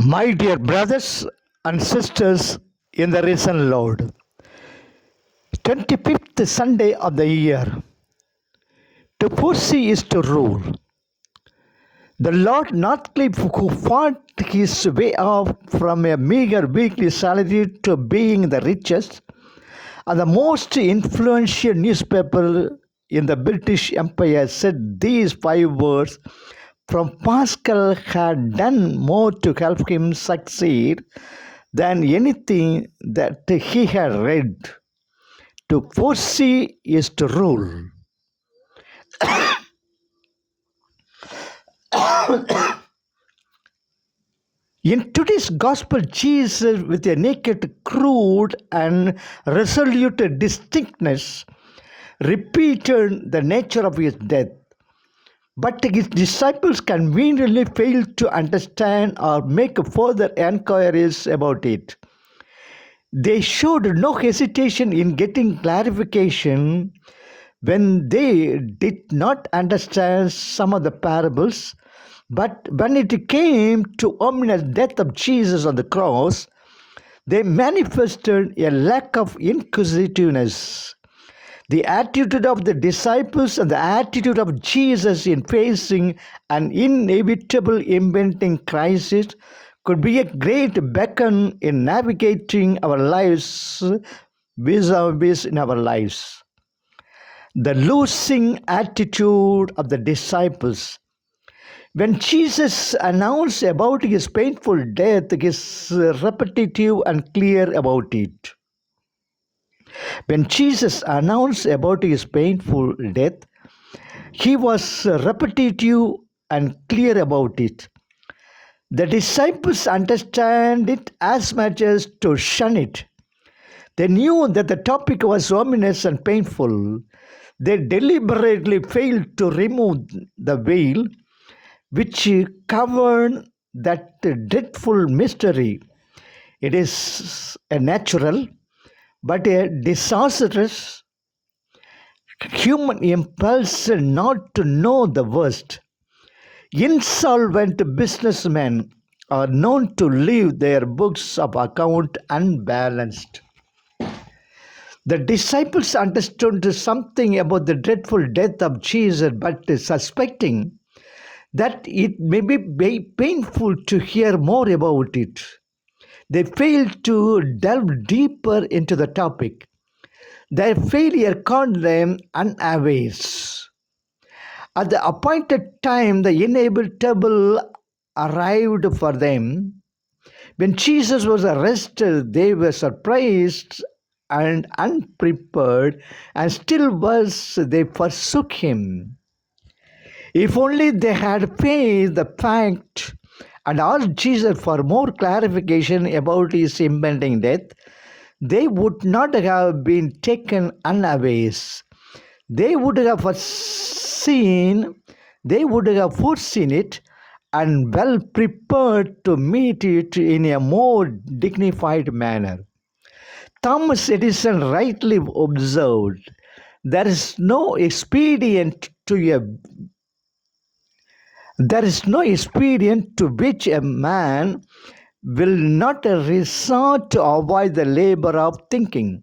My dear brothers and sisters in the risen Lord, 25th Sunday of the year. To foresee is to rule. The Lord Northcliffe, who fought his way up from a meager weekly salary to being the richest and the most influential newspaper in the British Empire, said these 5 words from Pascal had done more to help him succeed than anything that he had read. To foresee is to rule. In today's gospel, Jesus, with a naked, crude, and resolute distinctness, repeated the nature of his death. But his disciples conveniently failed to understand or make further enquiries about it. They showed no hesitation in getting clarification when they did not understand some of the parables. But when it came to ominous death of Jesus on the cross, they manifested a lack of inquisitiveness. The attitude of the disciples and the attitude of Jesus in facing an inevitable impending crisis could be a great beacon in navigating our lives vis-a-vis in our lives. The losing attitude of the disciples. When Jesus announced about his painful death, he is repetitive and clear about it. When Jesus announced about his painful death, he was repetitive and clear about it. The disciples understand it as much as to shun it. They knew that the topic was ominous and painful. They deliberately failed to remove the veil which covered that dreadful mystery. It is a natural but a disastrous human impulse not to know the worst. Insolvent businessmen are known to leave their books of account unbalanced. The disciples understood something about the dreadful death of Jesus, but suspecting that it may be painful to hear more about it, they failed to delve deeper into the topic. Their failure caught them unawares. At the appointed time, the inevitable arrived for them. When Jesus was arrested, they were surprised and unprepared, and still worse, they forsook him. If only they had faced the fact and asked Jesus for more clarification about his impending death, they would not have been taken unawares. They would have foreseen it and well prepared to meet it in a more dignified manner. Thomas Edison rightly observed, there is no expedient to which a man will not resort to avoid the labor of thinking.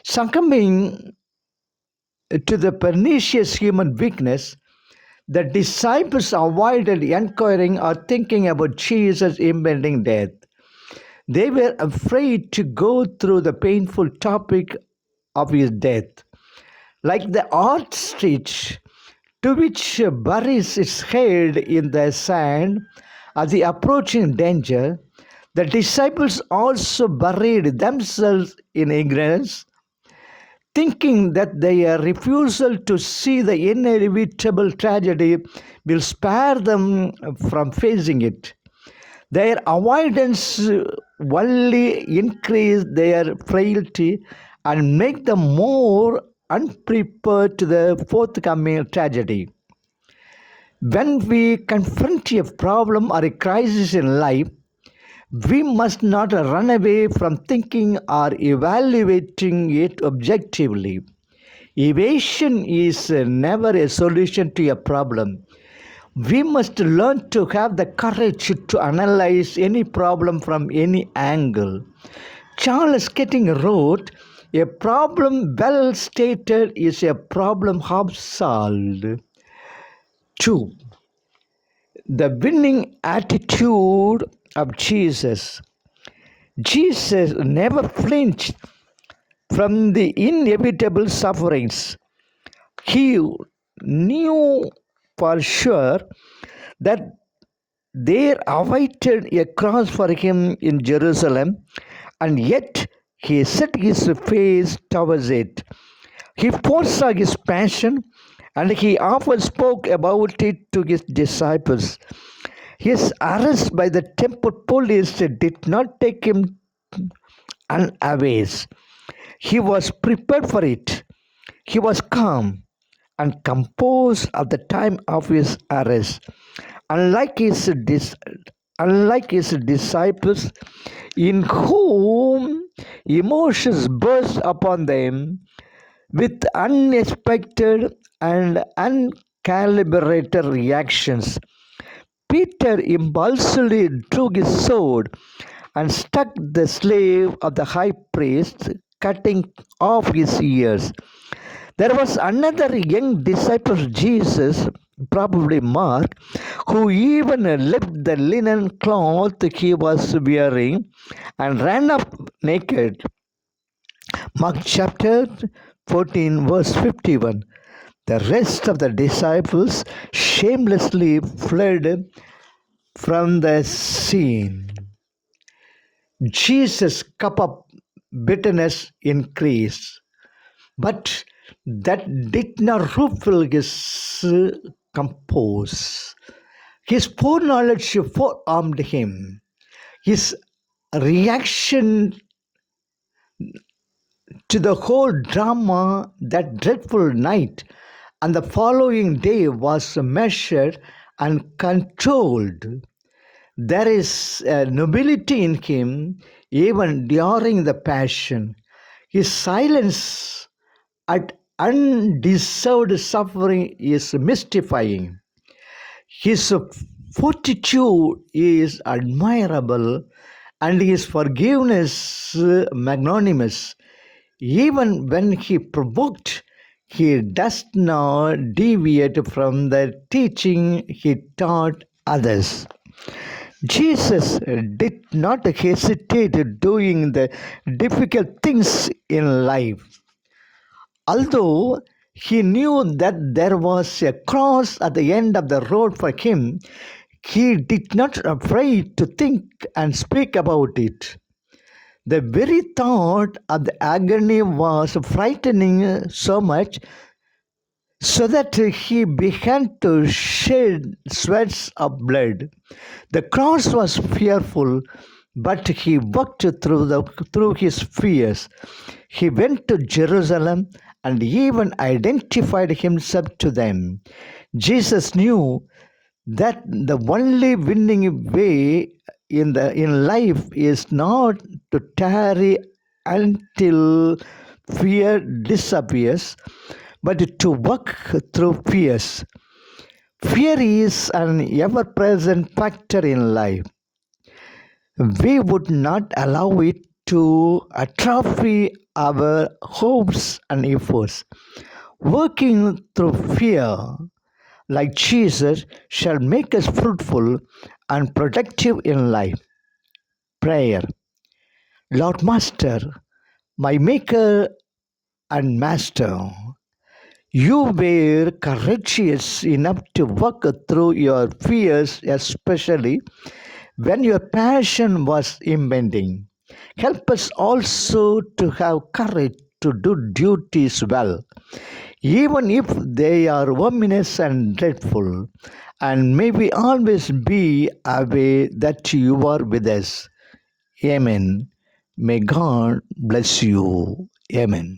Succumbing to the pernicious human weakness, the disciples avoided inquiring or thinking about Jesus' impending death. They were afraid to go through the painful topic of his death. Like the ostrich, to which buries its head in the sand at the approaching danger, the disciples also buried themselves in ignorance, thinking that their refusal to see the inevitable tragedy will spare them from facing it. Their avoidance only increased their frailty and make them more unprepared to the forthcoming tragedy. When we confront a problem or a crisis in life, we must not run away from thinking or evaluating it objectively. Evasion is never a solution to a problem. We must learn to have the courage to analyze any problem from any angle. Charles Keating wrote, "A problem well stated is a problem half solved." 2. The winning attitude of Jesus. Jesus never flinched from the inevitable sufferings. He knew for sure that there awaited a cross for him in Jerusalem, and yet he set his face towards it. He foresaw his passion, and he often spoke about it to his disciples. His arrest by the temple police did not take him unawares. He was prepared for it. He was calm and composed at the time of his arrest. Unlike his disciples, in whom emotions burst upon them with unexpected and uncalibrated reactions, Peter impulsively drew his sword and struck the slave of the high priest, cutting off his ears. There was another young disciple of Jesus, probably Mark, who even left the linen cloth he was wearing and ran up naked. Mark chapter 14, verse 51. The rest of the disciples shamelessly fled from the scene. Jesus' cup of bitterness increased, but that did not ruffle his compose. His foreknowledge forearmed him. His reaction to the whole drama that dreadful night and the following day was measured and controlled. There is a nobility in him even during the passion. His silence at undeserved suffering is mystifying. His fortitude is admirable and his forgiveness magnanimous. Even when he provoked, he does not deviate from the teaching he taught others. Jesus did not hesitate doing the difficult things in life. Although he knew that there was a cross at the end of the road for him, he did not afraid to think and speak about it. The very thought of the agony was frightening so much so that he began to shed sweats of blood. The cross was fearful, but he walked through his fears. He went to Jerusalem and even identified himself to them. Jesus knew that the only winning way in life is not to tarry until fear disappears, but to walk through fears. Fear is an ever present factor in life. We would not allow it to atrophy our hopes and efforts. Working through fear, like Jesus, shall make us fruitful and productive in life. Prayer. Lord Master, my Maker and Master, you were courageous enough to walk through your fears, especially when your passion was impending. Help us also to have courage to do duties well, even if they are ominous and dreadful, and may we always be aware that you are with us. Amen. May God bless you. Amen.